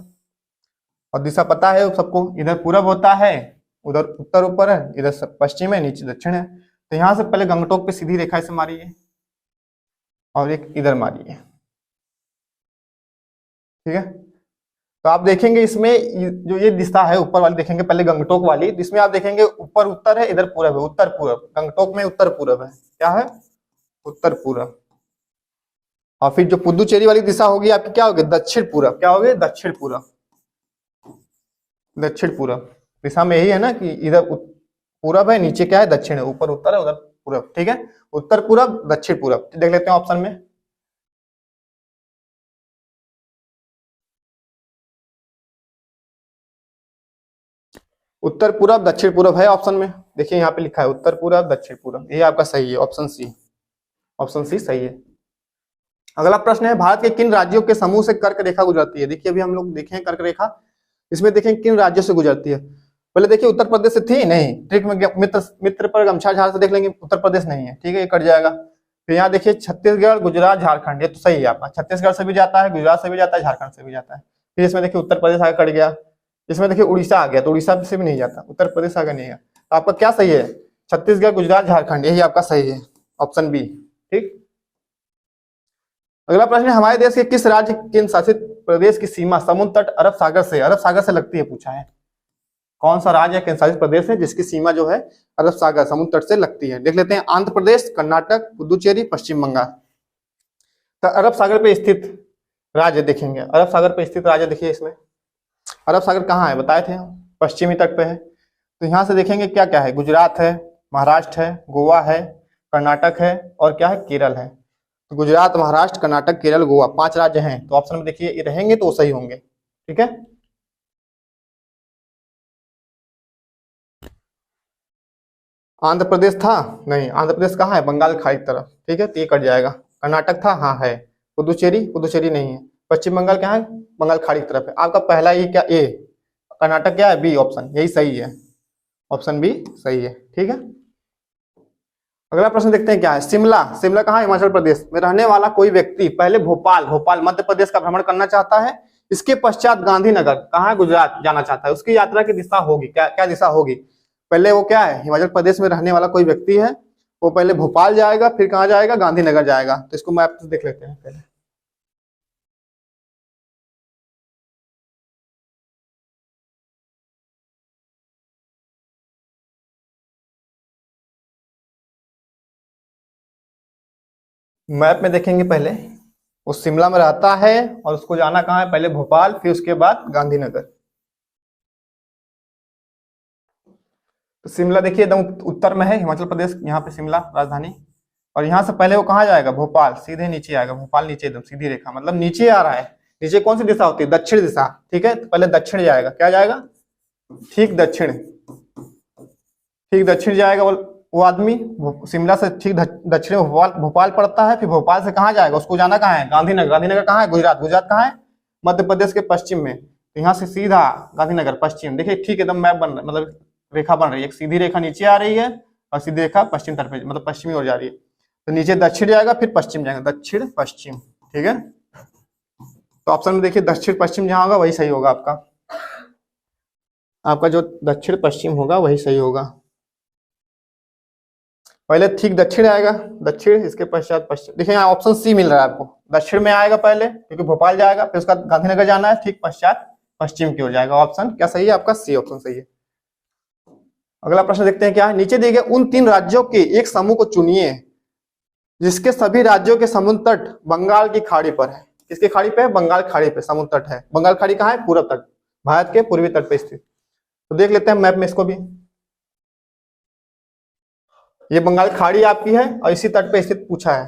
और दिशा पता है सबको, इधर पूरब होता है, उधर उत्तर ऊपर है, इधर पश्चिम है, नीचे दक्षिण है। तो यहाँ से पहले गंगटोक पे सीधी रेखा से मारिए और एक इधर मारिए, ठीक है। तो आप देखेंगे इसमें जो ये दिशा है ऊपर वाली देखेंगे पहले गंगटोक वाली, इसमें आप देखेंगे ऊपर उत्तर है, इधर पूरब है, उत्तर पूरब। गंगटोक में उत्तर पूरब है, क्या है? उत्तर पूरब। और फिर जो पुदुचेरी वाली दिशा होगी आपकी क्या होगी? दक्षिण पूरब। क्या होगी? दक्षिण पूरब। दक्षिण पूरब दिशा में यही है ना कि इधर पूरब है, नीचे क्या है? दक्षिण है, ऊपर उत्तर है, उधर पूरब, ठीक है। उत्तर पूरब दक्षिण पूरब देख लेते हैं ऑप्शन में। उत्तर पूरब दक्षिण पूरब है ऑप्शन में, देखिए यहाँ पे लिखा है उत्तर पूरब दक्षिण पूरब, ये आपका सही है, ऑप्शन सी। ऑप्शन सी सही है। अगला प्रश्न है, भारत के किन राज्यों के समूह से कर्क रेखा गुजरती है? देखिए अभी हम लोग देखे हैं कर्क रेखा, इसमें देखें किन राज्यों से गुजरती है। पहले देखिए उत्तर प्रदेश से थी नहीं, ट्रिक में मित्र मित्र पर गमछा झाड़ से देख लेंगे, उत्तर प्रदेश नहीं है, ठीक है, ये कट जाएगा। फिर यहाँ देखिए छत्तीसगढ़ गुजरात झारखंड, ये तो सही है आपका, छत्तीसगढ़ से भी जाता है, गुजरात से भी जाता है, झारखंड से भी जाता है। फिर इसमें देखिए उत्तर प्रदेश आगे कट गया, इसमें देखिए उड़ीसा आ गया, तो उड़ीसा से भी नहीं जाता, उत्तर प्रदेश आगे नहीं है। तो आपका क्या सही है? छत्तीसगढ़ गुजरात झारखंड, यही आपका सही है, ऑप्शन बी, ठीक। अगला प्रश्न है, हमारे देश के किस राज्य केंद्र शासित प्रदेश की सीमा समुद्र तट अरब सागर से लगती है? पूछा है कौन सा राज्य केंद्र शासित प्रदेश है जिसकी सीमा जो है अरब सागर समुद्र तट से लगती है? देख लेते हैं, आंध्र प्रदेश, कर्नाटक, पुदुचेरी, पश्चिम बंगाल। तो अरब सागर पे स्थित राज्य देखेंगे, अरब सागर पे स्थित राज्य देखिए, इसमें अरब सागर कहाँ है बताए थे हम, पश्चिमी तट पे है। तो यहाँ से देखेंगे क्या क्या है, गुजरात है, महाराष्ट्र है, गोवा है, कर्नाटक है और क्या है? केरल है। तो गुजरात, महाराष्ट्र, कर्नाटक, केरल, गोवा, 5 राज्य हैं। तो ऑप्शन में देखिए ये रहेंगे तो सही होंगे, ठीक है। आंध्र प्रदेश था नहीं, आंध्र प्रदेश कहाँ है? बंगाल खाड़ी की तरफ, ठीक है, तो ये कट जाएगा। कर्नाटक था, हाँ है। पुदुचेरी नहीं है। पश्चिम बंगाल क्या है? बंगाल खाड़ी की तरफ है। आपका पहला ये क्या? ए। कर्नाटक क्या है? बी ऑप्शन, यही सही है, ऑप्शन बी सही है, ठीक है। अगला प्रश्न देखते हैं क्या है, शिमला। शिमला कहाँ है? हिमाचल प्रदेश में रहने वाला कोई व्यक्ति पहले भोपाल मध्य प्रदेश का भ्रमण करना चाहता है, इसके पश्चात गांधीनगर कहाँ है? गुजरात जाना चाहता है। उसकी यात्रा की दिशा होगी क्या? क्या दिशा होगी? पहले वो क्या है? हिमाचल प्रदेश में रहने वाला कोई व्यक्ति है, वो पहले भोपाल जाएगा, फिर कहाँ जाएगा? गांधीनगर जाएगा। तो इसको मैप से देख लेते हैं पहले। मैप में देखेंगे पहले, वो शिमला में रहता है और उसको जाना कहाँ है? पहले भोपाल, फिर उसके बाद गांधीनगर। तो शिमला देखिए एकदम उत्तर में है, हिमाचल प्रदेश, यहाँ पे शिमला राजधानी। और यहाँ से पहले वो कहाँ जाएगा? भोपाल, सीधे नीचे आएगा, भोपाल नीचे एकदम सीधी रेखा, मतलब नीचे आ रहा है। नीचे कौन सी दिशा होती है? दक्षिण दिशा, ठीक है। तो पहले दक्षिण जाएगा, क्या जाएगा? ठीक दक्षिण, ठीक दक्षिण जाएगा वो आदमी। शिमला से ठीक दक्षिण भोपाल, भोपाल पड़ता है। फिर भोपाल से कहाँ जाएगा? उसको जाना कहाँ है? गांधीनगर। गांधीनगर कहाँ है? गुजरात। गुजरात कहाँ है? मध्य प्रदेश के पश्चिम में। तो यहाँ से सीधा गांधीनगर पश्चिम, देखिए ठीक एकदम मैप बन रहा है, मतलब रेखा बन रही है, एक सीधी रेखा नीचे आ रही है और सीधी रेखा पश्चिम तट पे, मतलब पश्चिमी ओर जा रही है। तो नीचे दक्षिण जाएगा, फिर पश्चिम जाएगा, दक्षिण पश्चिम, ठीक है। तो ऑप्शन में देखिए दक्षिण पश्चिम जहां होगा वही सही होगा आपका, आपका जो दक्षिण पश्चिम होगा वही सही होगा। पहले ठीक दक्षिण आएगा, दक्षिण, इसके पश्चात पश्चिम। देखिए यहाँ ऑप्शन सी मिल रहा है आपको, दक्षिण में आएगा पहले क्योंकि भोपाल जाएगा, फिर उसका गांधीनगर जाना है, ठीक पश्चात पश्चिम की ओर जाएगा। ऑप्शन क्या सही है आपका? सी ऑप्शन सही है। अगला प्रश्न देखते हैं क्या है, नीचे दिए गए उन 3 राज्यों के एक समूह को चुनिए जिसके सभी राज्यों के समुद्र तट बंगाल की खाड़ी पर है। किसकी खाड़ी पे है? बंगाल खाड़ी पे समुद्र तट है। बंगाल खाड़ी कहाँ है? पूर्व तट, भारत के पूर्वी तट पे स्थित। तो देख लेते हैं मैप में इसको भी, ये बंगाल खाड़ी आपकी है और इसी तट पे स्थित पूछा है।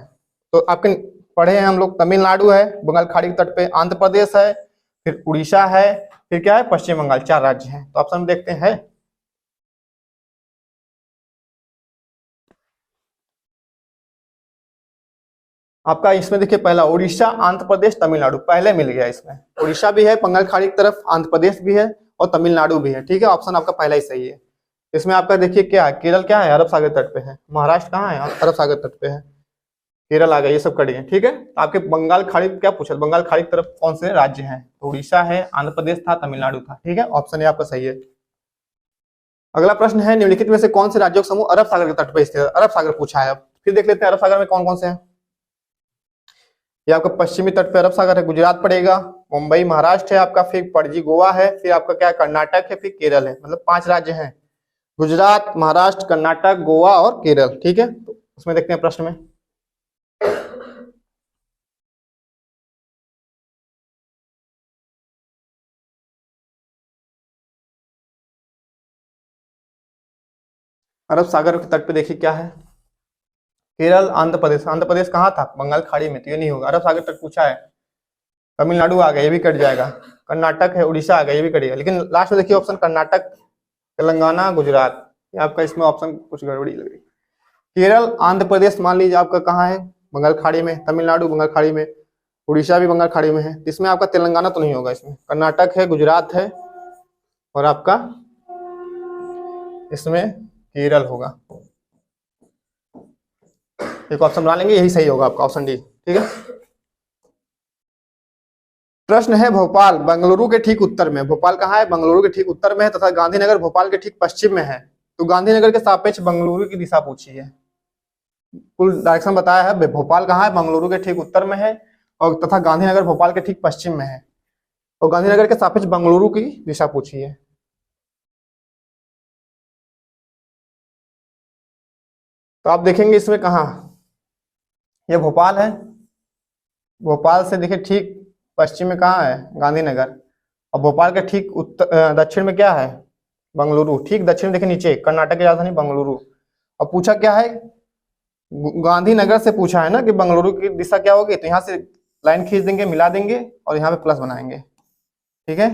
तो आपके पढ़े हैं हम लोग, तमिलनाडु है बंगाल खाड़ी के तट पे, आंध्र प्रदेश है, फिर उड़ीसा है, फिर क्या है? पश्चिम बंगाल। 4 राज्य हैं। तो ऑप्शन देखते हैं, आपका इसमें देखिए पहला उड़ीसा, आंध्र प्रदेश, तमिलनाडु पहले मिल गया इसमें। उड़ीसा भी है बंगाल खाड़ी की तरफ, आंध्र प्रदेश भी है और तमिलनाडु भी है। ठीक है, ऑप्शन आपका पहला ही सही है। इसमें आपका देखिए क्या है, केरल क्या है, अरब सागर तट पे है। महाराष्ट्र कहाँ है, अरब सागर तट पे है। केरल आ गया, ये सब कड़ी है। ठीक है, तो आपके बंगाल खाड़ी क्या पूछा, बंगाल खाड़ी की तरफ कौन से राज्य हैं, तो उड़ीसा है, आंध्र प्रदेश था, तमिलनाडु था। ठीक है, ऑप्शन ए आपका सही है। अगला प्रश्न है, निम्नलिखित में से कौन से राज्यों का समूह अरब सागर के तट पर स्थित है। अरब सागर पूछा है। अब फिर देख लेते हैं अरब सागर में कौन कौन से हैं। ये आपका पश्चिमी तट पे अरब सागर है, गुजरात पड़ेगा, मुंबई महाराष्ट्र है आपका, फिर पणजी गोवा है, फिर आपका क्या कर्नाटक है, फिर केरल है। मतलब 5 राज्य हैं, गुजरात, महाराष्ट्र, कर्नाटक, गोवा और केरल। ठीक है, तो उसमें देखते हैं प्रश्न में। अरब सागर के तट पे देखिए क्या है, केरल, आंध्र प्रदेश। आंध्र प्रदेश कहाँ था, बंगाल खाड़ी में, तो ये नहीं होगा। अरब सागर तट पूछा है, तमिलनाडु आ गया, ये भी कट जाएगा। कर्नाटक है, उड़ीसा आ गया, ये भी कटेगा। लेकिन लास्ट में देखिए ऑप्शन कर्नाटक, तेलंगाना, गुजरात, ये आपका इसमें ऑप्शन कुछ गड़बड़ी लग रही। केरल, आंध्र प्रदेश मान लीजिए आपका कहाँ है, बंगाल खाड़ी में, तमिलनाडु बंगाल खाड़ी में, उड़ीसा भी बंगाल खाड़ी में है। इसमें आपका तेलंगाना तो नहीं होगा, इसमें कर्नाटक है, गुजरात है और आपका इसमें केरल होगा। एक ऑप्शन बना लेंगे, यही सही होगा आपका, ऑप्शन डी। ठीक है, प्रश्न है, भोपाल बंगलुरु के ठीक उत्तर में, भोपाल कहाँ है, बंगलुरु के ठीक उत्तर में है, तथा गांधीनगर भोपाल के ठीक पश्चिम में है। तो गांधीनगर के सापेक्ष बंगलुरु की दिशा पूछी है। कुल डायरेक्शन बताया है, भोपाल कहाँ है, बंगलुरु के ठीक उत्तर में है, और तथा गांधीनगर भोपाल के ठीक पश्चिम में है, और गांधीनगर के सापेक्ष बंगलुरु की दिशा पूछी है। तो आप देखेंगे इसमें कहाँ, ये भोपाल है, भोपाल से देखिए ठीक पश्चिम में कहाँ है, गांधीनगर, और भोपाल के ठीक उत्तर दक्षिण में क्या है, बंगलुरु। ठीक दक्षिण में देखिए नीचे कर्नाटक की राजधानी बंगलुरु। और पूछा क्या है, गांधीनगर से पूछा है ना कि बंगलुरु की दिशा क्या होगी, तो यहाँ से लाइन खींच देंगे, मिला देंगे और यहाँ पे प्लस बनाएंगे। ठीक है,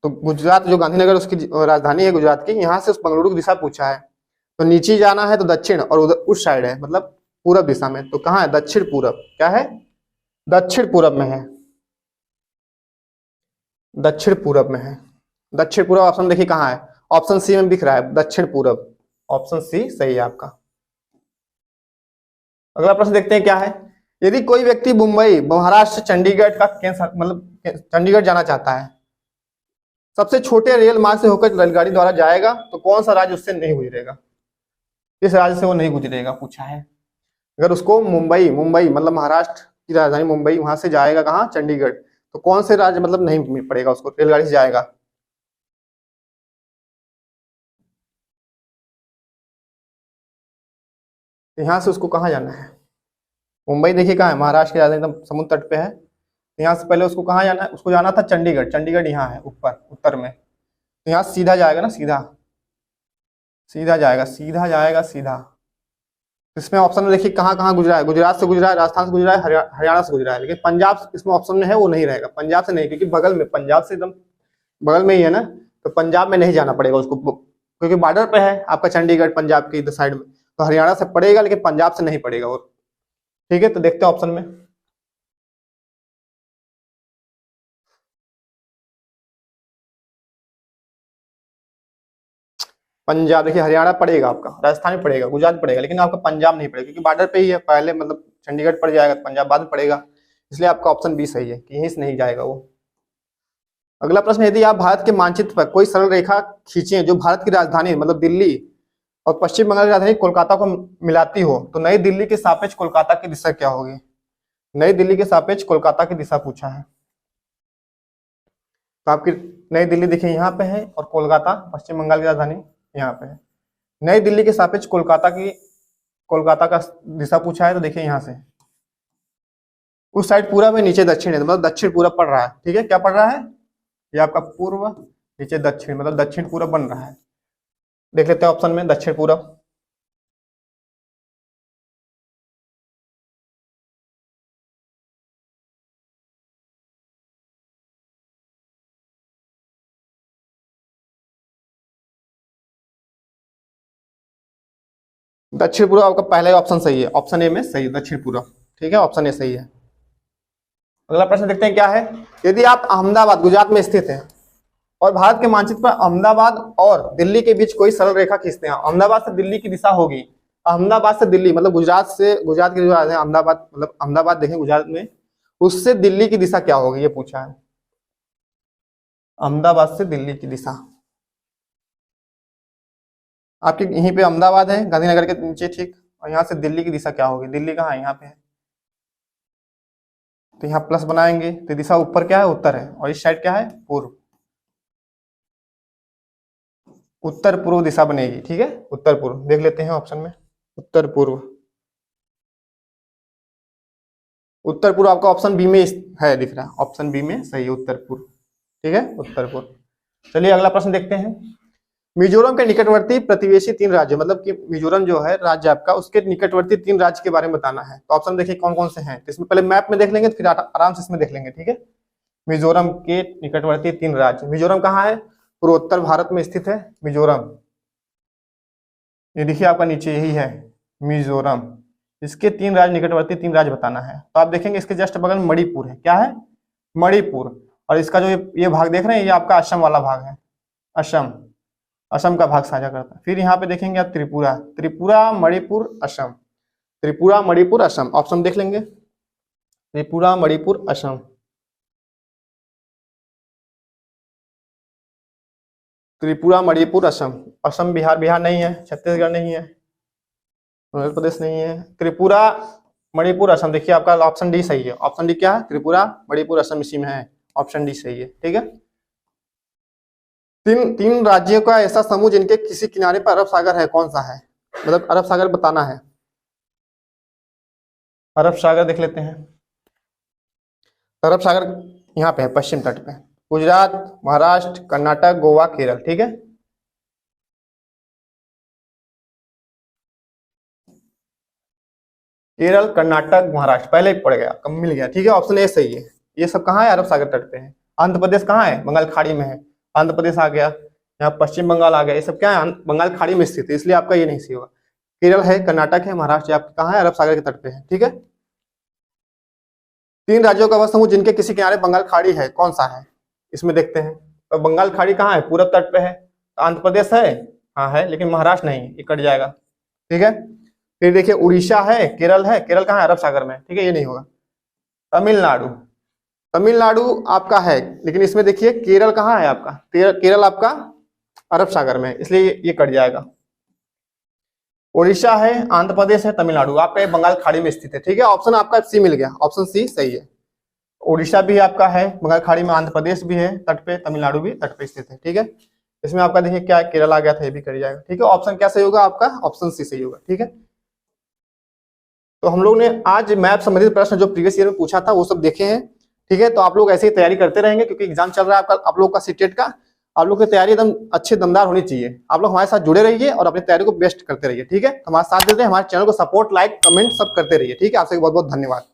तो गुजरात जो गांधीनगर उसकी राजधानी है गुजरात की, यहाँ से उस बंगलुरु की दिशा पूछा है। तो नीचे जाना है तो दक्षिण, और उधर उस साइड है मतलब पूरब दिशा में, तो कहाँ है, दक्षिण पूरब। क्या है, दक्षिण पूरब में है, दक्षिण पूरब में है। दक्षिण पूरब ऑप्शन देखिए कहाँ है, ऑप्शन सी में दिख रहा है, दक्षिण पूरब। ऑप्शन सी सही है आपका। अगला प्रश्न देखते हैं क्या है, यदि कोई व्यक्ति मुंबई, महाराष्ट्र, चंडीगढ़ का केंद्र मतलब चंडीगढ़ जाना चाहता है, सबसे छोटे रेल मार्ग से होकर रेलगाड़ी द्वारा जाएगा, तो कौन सा राज्य उससे नहीं गुजरेगा, किस राज्य से वो नहीं गुजरेगा पूछा है। अगर उसको मुंबई, मुंबई मतलब महाराष्ट्र की राजधानी मुंबई, वहां से जाएगा कहाँ, चंडीगढ़, तो कौन से राज्य मतलब नहीं पड़ेगा उसको, रेलगाड़ी से जाएगा। तो यहाँ से उसको कहाँ जाना है, मुंबई देखिए कहाँ है, महाराष्ट्र की राजधानी एकदम समुद्र तट पे है। तो यहाँ से पहले उसको कहाँ जाना है, उसको जाना था चंडीगढ़। चंडीगढ़ यहाँ है ऊपर उत्तर में, तो यहाँ सीधा जाएगा ना, सीधा सीधा जाएगा, सीधा जाएगा सीधा। इसमें ऑप्शन में देखिए कहाँ कहाँ गुजरा है, गुजरात से गुजरा है, राजस्थान से गुजरा है, हरियाणा से गुजरा है। लेकिन पंजाब इसमें ऑप्शन में है, वो नहीं रहेगा, पंजाब से नहीं, क्योंकि बगल में, पंजाब से एकदम बगल में ही है ना, तो पंजाब में नहीं जाना पड़ेगा उसको, क्योंकि बॉर्डर पे है आपका चंडीगढ़ पंजाब की इधर साइड में, तो हरियाणा से पड़ेगा लेकिन पंजाब से नहीं पड़ेगा वो। ठीक है, तो देखते हैं ऑप्शन में, पंजाब देखिए, हरियाणा पड़ेगा आपका, राजस्थान भी पड़ेगा, गुजरात पड़ेगा, लेकिन आपका पंजाब नहीं पड़ेगा, क्योंकि बॉर्डर पे ही है पहले, मतलब चंडीगढ़ पड़ जाएगा, पंजाब बाद में पड़ेगा। इसलिए आपका ऑप्शन बी सही है कि यहीं से नहीं जाएगा वो। अगला प्रश्न, यदि आप भारत के मानचित्र पर कोई सरल रेखा खींचे जो भारत की राजधानी मतलब दिल्ली और पश्चिम बंगाल की राजधानी कोलकाता को मिलाती हो, तो नई दिल्ली के सापेक्ष कोलकाता की दिशा क्या होगी। नई दिल्ली के सापेक्ष कोलकाता की दिशा पूछा है। तो आपकी नई दिल्ली देखिए यहाँ पे है, और कोलकाता पश्चिम बंगाल की राजधानी यहाँ पे है। नई दिल्ली के सापेक्ष कोलकाता का दिशा पूछा है, तो देखिए यहाँ से उस साइड पूरब है, नीचे दक्षिण है, मतलब दक्षिण पूरब पड़ रहा है। ठीक है, क्या पड़ रहा है, ये आपका पूर्व, नीचे दक्षिण, मतलब दक्षिण पूरब बन रहा है। देख लेते हैं ऑप्शन में, दक्षिण पूरब। दक्षिण पूर्व आपका पहला ही ऑप्शन सही है, ऑप्शन ए में सही है, दक्षिण पूर्व। ठीक है, ऑप्शन ए सही है। अगला प्रश्न देखते हैं क्या है। यदि आप अहमदाबाद गुजरात में स्थित है और भारत के मानचित्र पर अहमदाबाद और दिल्ली के बीच कोई सरल रेखा खींचते हैं, अहमदाबाद से दिल्ली की दिशा होगी, अहमदाबाद से दिल्ली मतलब गुजरात की जो है अहमदाबाद, मतलब अहमदाबाद देखें गुजरात में, उससे दिल्ली की दिशा क्या होगी ये पूछा है। अहमदाबाद से दिल्ली की दिशा, आपके यहीं पे अहमदाबाद है गांधीनगर के नीचे, ठीक, और यहाँ से दिल्ली की दिशा क्या होगी, दिल्ली कहाँ है, यहाँ पे है, तो यहाँ प्लस बनाएंगे तो दिशा ऊपर क्या है, उत्तर है, और इस साइड क्या है, पूर्व, उत्तर पूर्व दिशा बनेगी, ठीक है, उत्तर पूर्व देख लेते हैं ऑप्शन में, उत्तर पूर्व। उत्तर पूर्व आपका ऑप्शन बी में है, दिख रहा है, ऑप्शन बी में सही है, उत्तर पूर्व, ठीक है, उत्तर पूर्व। चलिए अगला प्रश्न देखते हैं। मिजोरम के निकटवर्ती प्रतिवेशी 3 राज्य, मतलब कि मिजोरम जो है राज्य आपका, उसके निकटवर्ती 3 राज्य के बारे में बताना है। तो ऑप्शन देखिए कौन कौन से हैं, तो इसमें पहले मैप में देख लेंगे, फिर आराम से इसमें देख लेंगे, ठीक है। मिजोरम के निकटवर्ती 3 राज्य, मिजोरम कहाँ है, पूर्वोत्तर भारत में स्थित है मिजोरम, ये देखिए आपका नीचे यही है मिजोरम। इसके 3 राज्य, निकटवर्ती 3 राज्य बताना है। तो आप देखेंगे इसके जस्ट बगल में मणिपुर है, क्या है, मणिपुर, और इसका जो ये भाग देख रहे हैं ये आपका असम वाला भाग है, असम, असम का भाग साझा करता है। फिर यहाँ पे देखेंगे आप त्रिपुरा, त्रिपुरा मणिपुर असम, त्रिपुरा मणिपुर असम, ऑप्शन देख लेंगे, त्रिपुरा मणिपुर असम, त्रिपुरा मणिपुर असम, असम बिहार, बिहार नहीं है, छत्तीसगढ़ नहीं है, उत्तर प्रदेश नहीं है, त्रिपुरा मणिपुर असम, देखिए आपका ऑप्शन डी सही है, ऑप्शन डी क्या है, त्रिपुरा मणिपुर असम इसी में है, ऑप्शन डी सही है, ठीक है। तीन राज्यों का ऐसा समूह जिनके किसी किनारे पर अरब सागर है, कौन सा है, मतलब अरब सागर बताना है। अरब सागर देख लेते हैं, अरब सागर यहाँ पे है पश्चिम तट पे, गुजरात, महाराष्ट्र, कर्नाटक, गोवा, केरल, ठीक है। केरल, कर्नाटक, महाराष्ट्र पहले ही पड़ गया, कम मिल गया, ठीक है, ऑप्शन ए सही है। ये सब कहाँ है, अरब सागर तट पे है। आंध्र प्रदेश कहाँ है, बंगाल खाड़ी में है, आंध्र प्रदेश आ गया, यहाँ पश्चिम बंगाल आ गया, ये सब क्या है, बंगाल खाड़ी में स्थित है, इसलिए आपका ये नहीं सही होगा। केरल है, कर्नाटक है, महाराष्ट्र आपका कहाँ है, अरब सागर के तट पे है, ठीक है। 3 राज्यों का वह समूह जिनके किसी किनारे बंगाल खाड़ी है, कौन सा है, इसमें देखते हैं। तो बंगाल खाड़ी कहाँ है, पूरब तट पे है, तो आंध्र प्रदेश है, हाँ है, लेकिन महाराष्ट्र नहीं, ये कट जाएगा, ठीक है। फिर देखिए उड़ीसा है, केरल है, केरल कहाँ है, अरब सागर में, ठीक है, ये नहीं होगा। तमिलनाडु, तमिलनाडु आपका है, लेकिन इसमें देखिए केरल कहाँ है आपका, केरल आपका अरब सागर में, इसलिए ये कट जाएगा। उड़ीसा है, आंध्र प्रदेश है, तमिलनाडु आपका ये बंगाल खाड़ी में स्थित है, ठीक है, ऑप्शन आपका सी मिल गया, ऑप्शन सी सही है। उड़ीसा भी आपका है बंगाल खाड़ी में, आंध्र प्रदेश भी है तट पे, तमिलनाडु भी तट पे स्थित है, ठीक है। इसमें आपका देखिए क्या केरल आ गया था, ये भी कट जाएगा, ठीक है। ऑप्शन क्या सही होगा आपका, ऑप्शन सी सही होगा, ठीक है। तो हम लोग ने आज मैप संबंधित प्रश्न जो प्रीवियस ईयर में पूछा था वो सब देखे हैं, ठीक है। तो आप लोग ऐसे ही तैयारी करते रहेंगे, क्योंकि एग्जाम चल रहा है आपका, आप लोग का सीटेट का, आप लोग की तैयारी एकदम अच्छे दमदार होनी चाहिए। आप लोग हमारे साथ जुड़े रहिए और अपनी तैयारी को बेस्ट करते रहिए, ठीक है। हमारे साथ देते हैं, हमारे चैनल को सपोर्ट, लाइक, कमेंट सब करते रहिए, ठीक है। आपसे बहुत बहुत धन्यवाद।